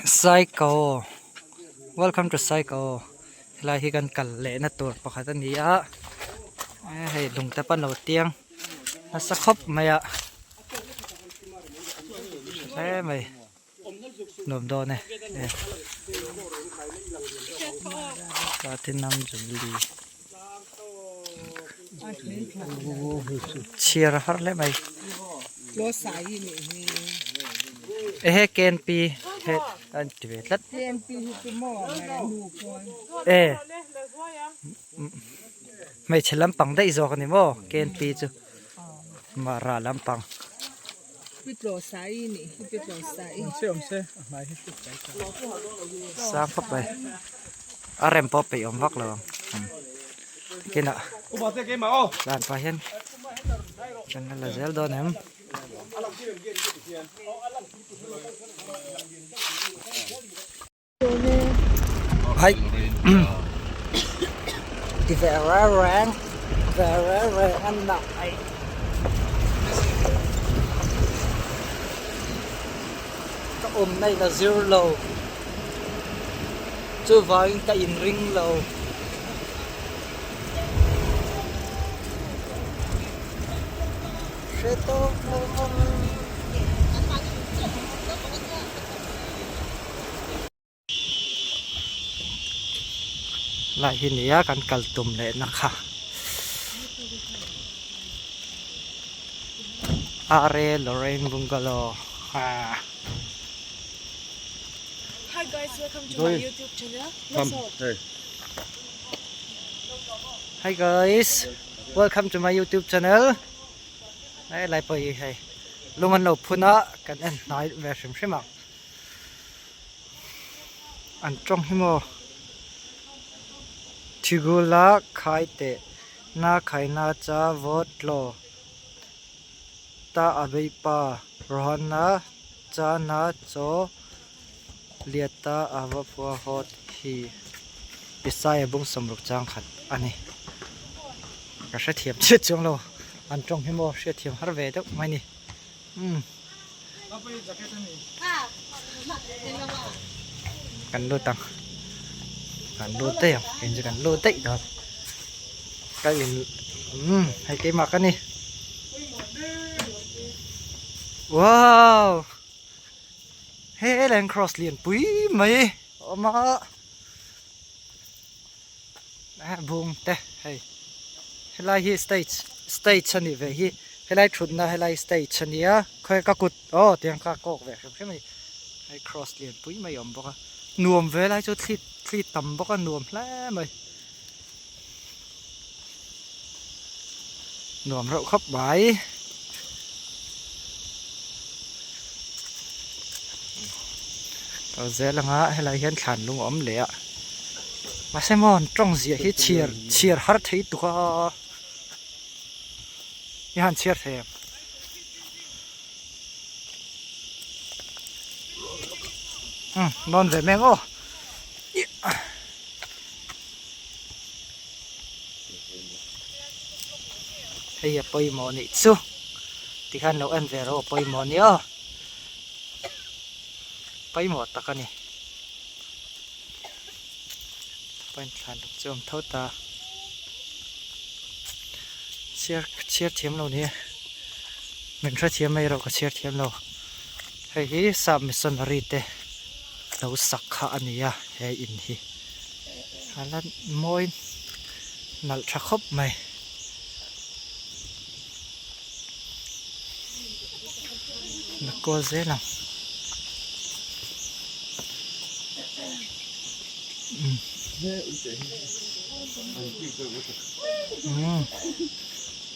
Psycho. Welcome to Psycho. Lahi kan kalle na tur pakatan niya. Hey, dung tapan lo tiang. Nasa khop maya. Hey, may. Nom do ne. Atin nam juli. Cheer har le mai. Lo sai ni. Ken pi het an tivet lat. Ken pi hu mo na lu kon. Mai chelam pang dai zo kan ni mo ken pi chu. Mara lam pang. Pit lo sai ni, pit lo sai. Se mai hết sức cái Sa phap bai. Arem pop pe om vak lo. Kena. ô bảo thế cái mà ô Lan pa hian. Kan la zel do nem. Hai. Di vera rang anh nọ ai. Cái ôm này là zero low. Chưa vào cái in ring low. Sẽ tốt hơn. Lại hìnhนี้กันกัลตุ่มเลยนะคะอาเรลอเรนบุงกาโล Hi guys, welcome to my YouTube channel. What's up? Hi guys, welcome to my YouTube channel. Đây lại bởi hay luôn ăn lẩu phun á, cần anh nói về xem xem ạ. Ăn trong hi mô. Tigula khai te na khai na cha vot lo ta abai pa rohana cha na cho liata ava pua hot hi isai bung somruk chang khat ani ka sha thiam che chong lo an trong hi mo she thiam har ve dok mai ni kan lo tang kan lô tê à, hình như kan lô tê đó, cái in, hay cái mặt cái này, wow, hey lên cross liền, quý mấy, mà, buông tê, hay lại hi stage chân đi về hi, lại chụp na lại stage chân đi á, khơi các cột, tiếng các cột về, không biết hay cross liền, quý mấy ông bóc, nuông về lại cho khi tầm bóc ăn nuông lắm mày nuông rậu khắp bãi tao dễ là ngã hay là hiến khản luôn ấm lẹ mà xem mòn trong gì hết chia hết thấy tụi như hắn chia thêm non về mèo ô hay là bơi mò nị su thì khăn nấu ăn về rồi bơi mò nhớ bơi mò tắc cái này bơi khăn được chôm thâu ta chia thiếm lâu nè mình sẽ thiếm mấy rồi có chia thiếm lâu hay hi sắm mình rít đấy nấu sắc khá anh ya hay in hi là môi nal chắc khóc mày nó có dễ lắm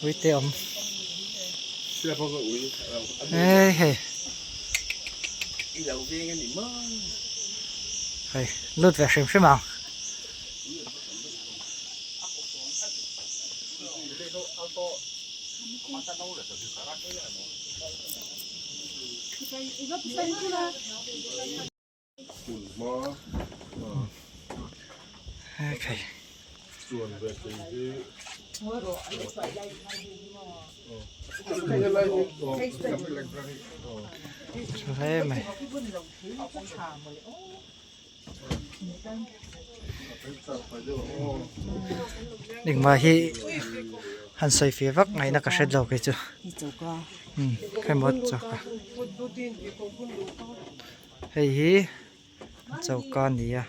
uy tiệm hey hey hey lướt về xem mà okay. เล่ไหมดึงมาที่หันใส่ฟีวักไงนักเช็ดเราไปจ้ะแค่หมดจ้ะเฮ้ยเจ้าก้อนนี้อ่ะ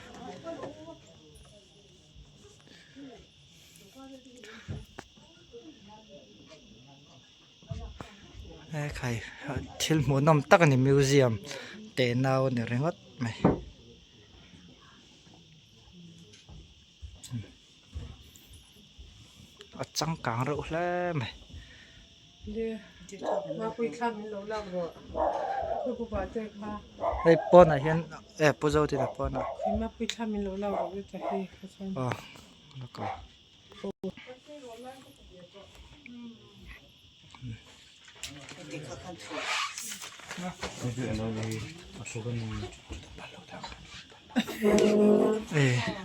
ใครที่หมูน้ำตักในมิวเซียมเตนาวเนี่ยเรื่องอะไรไหมจังกังรู้แล้วไหมมาคุยข้ามเราเล่าเลยคือผู้ป่วยเจ็บค่ะ ไอ้ปอนอ่ะเห็นปูเจ้าที่ไหนปอนอ่ะ คือมาคุยข้ามเราเล่าเลยจะให้เขาชม อ๋อแล้วก็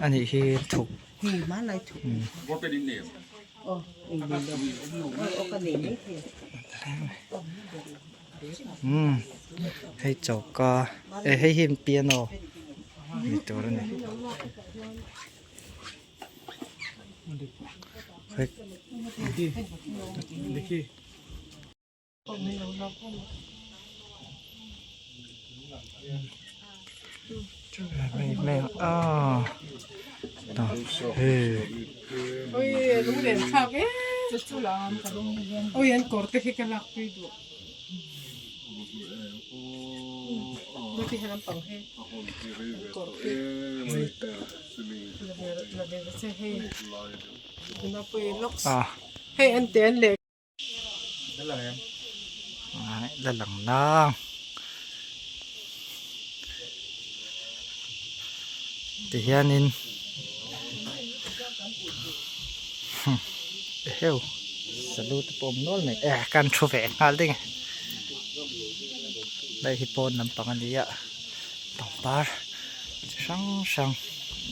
อันนี้ที่ถูก นี่มาอะไรถูก What did you name? โอ้ยเดี๋ยวโอ้กันนี่ไม่เพียง ให้เจ้าก็ให้หินเปียโนมีตัวนี้เฮ้ยไม่ต่อเฮ้ย โอ้ยรู้เด่นข้าวแก่จะสู้แล้วโอ้ยอันกอดที่กันลักไปดูดูที่ให้น้ำปังให้กอดที่เราเดี๋ยวจะให้มาไปล็อกให้อันเตียนเล็ก là lần đó thì hiện nên hiểu salut bom nol này can cho vẻ ngal đấy đây thì pon nằm bằng đi ạ tổng par sang sang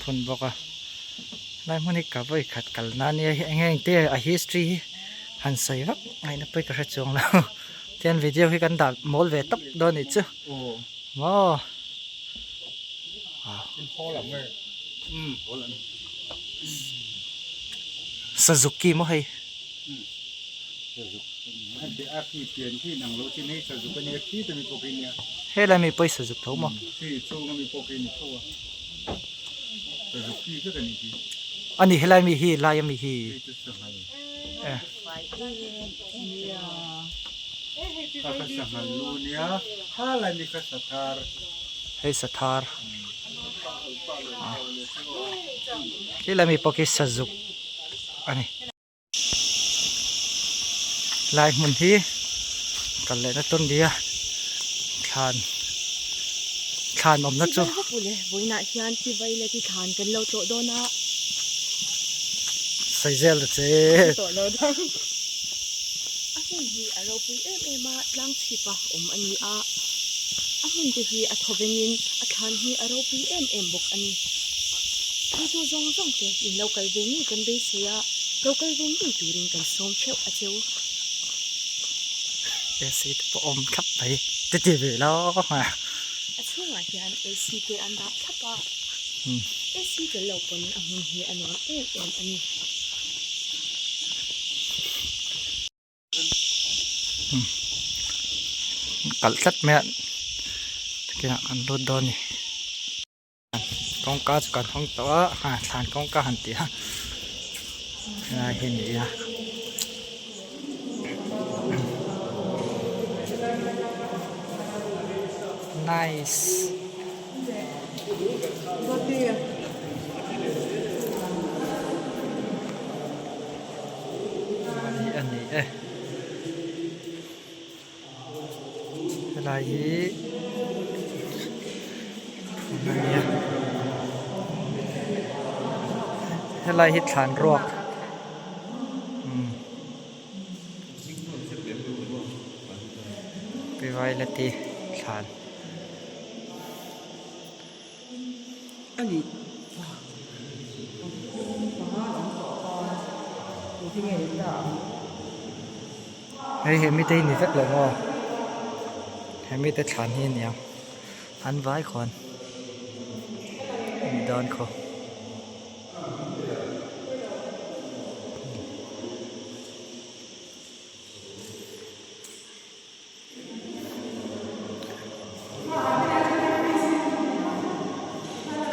phun bọc à lại muốn đi cả với khát cả nani anh em tê a history han say vấp ngày nó phải cả chuông nào tiền video khi cần đặt mol về tóc đó này chứ wow Suzuki mà hay hay là mình bây Suzuki thấu mà anh ấy hay là mình hi lại mình hi hay Sathar hay là mình bây Suzuki anh lại mình hi cần lại nó tuân đi khan om nó chú vui nãy hiền thì vậy là thì khan cần lâu chỗ đó na xây dựng được chứต่อแล้วดัง หุ่นฮีอารมณ์ปุยมาล้างชีปะอันนี้หุ่นที่ฮีทบเงินทานฮีอารมณ์ปุยบุกอันนี้คือตัวจงเกอินเราคัลเวนี่กันไปเสียเราคัลเวนี่ดูริงกันสมเชลเจ้าสิปอมขับไปจะไปแล้วมาช่วงยันซีเกอันดับทับปะซีเกเราปนหุ่นฮีอันนั้นอันนี้กัดสัตว์แม่กินกันโดนโดนนี่กองกาจะกันห้องตัวทานกองกาหันเตียเห็นนี่นะ nice รถดีอันนี้อะไรอะไรฮิตฐานรวกไปไว้ละทีฐานอันนี้เฮ้ยเห็นไม่ได้นี่สักหรอ ให้มีแต่ฐานหินอย่างอันไว้ก่อนมีดอนเขา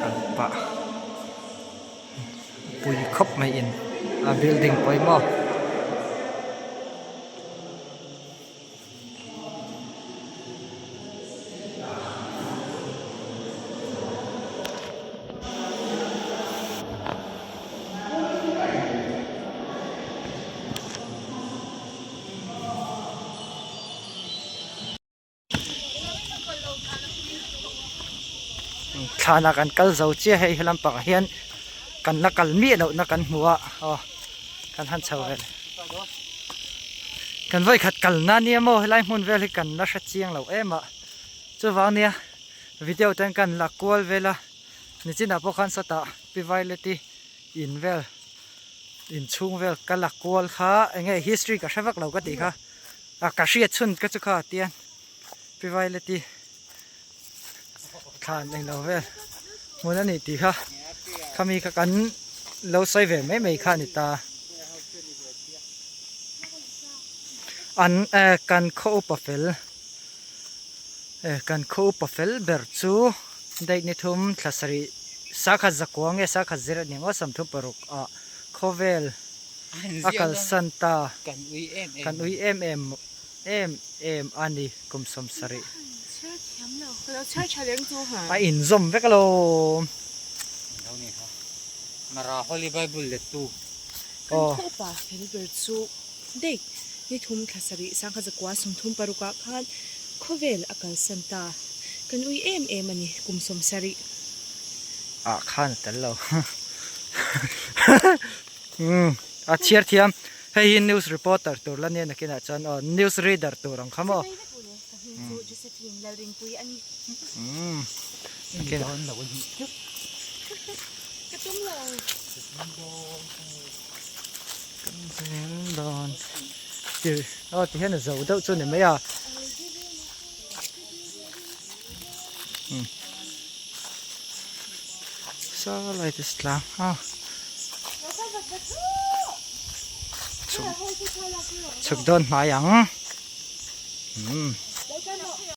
กันปะปุยคบไม่อินbuilding ปอยหม้อฐานะกันกัลเจ้าเจ้าให้ลำปางเฮียนกันนักกัลมีเอานักกันหัวอ๋อกันหันเช้าเลยกันไว้ขัดกัลนั่นเนี่ยโม่ให้ไล่มุนเวลกันนักเชียงเราอ่ะจู่วันเนี้ยวิดีโอแต่งกันหลักกวลเวลานี่จิน่าพวกขันสตาพิไวเลตีอินเวลอินชุ่งเวลกันหลักกวลค่ะไง history กับชาวบ้านเราก็ดีค่ะกระเชียดชุนก็จะขาดเตียนพิไวเลตีขาดในเราเวลมูนั่นนี่ดีค่ะขามีกันเราใส่เวลไม่ขาดนิตาอันกันโคปเฟลกันโคปเฟลเบอร์จูได้นิทุมทศรีสักจักวงสักจิรนิงว่าสมทุปรุกโคเวลอากาลสันตากันอุยเอ็มอันนี้กุมสมสรีไปอินซอมเวกโลมาราฮอลลีไบเบิลเลตู กันโคปะเฟลเบอร์จูเด็กนิทุมทศรีสักจักวาสมทุปรุกคันโคเวลอากาลสันตากันอุยเอ็มอันนี้กุมสมสรีข้านแต่เราเชียร์เทียมให้นิวส์รีพอร์เตอร์ตัวละเนี่ยนักกินอาจารย์นิวส์รีดอร์ตัวรังคำว่ากินดอนเราวันนี้กระตุ้มเราดอนที่เห็นเราเท่าส่วนนี้ไหมอ่ะอะไรที่สลามฉุกโดนมาอย่าง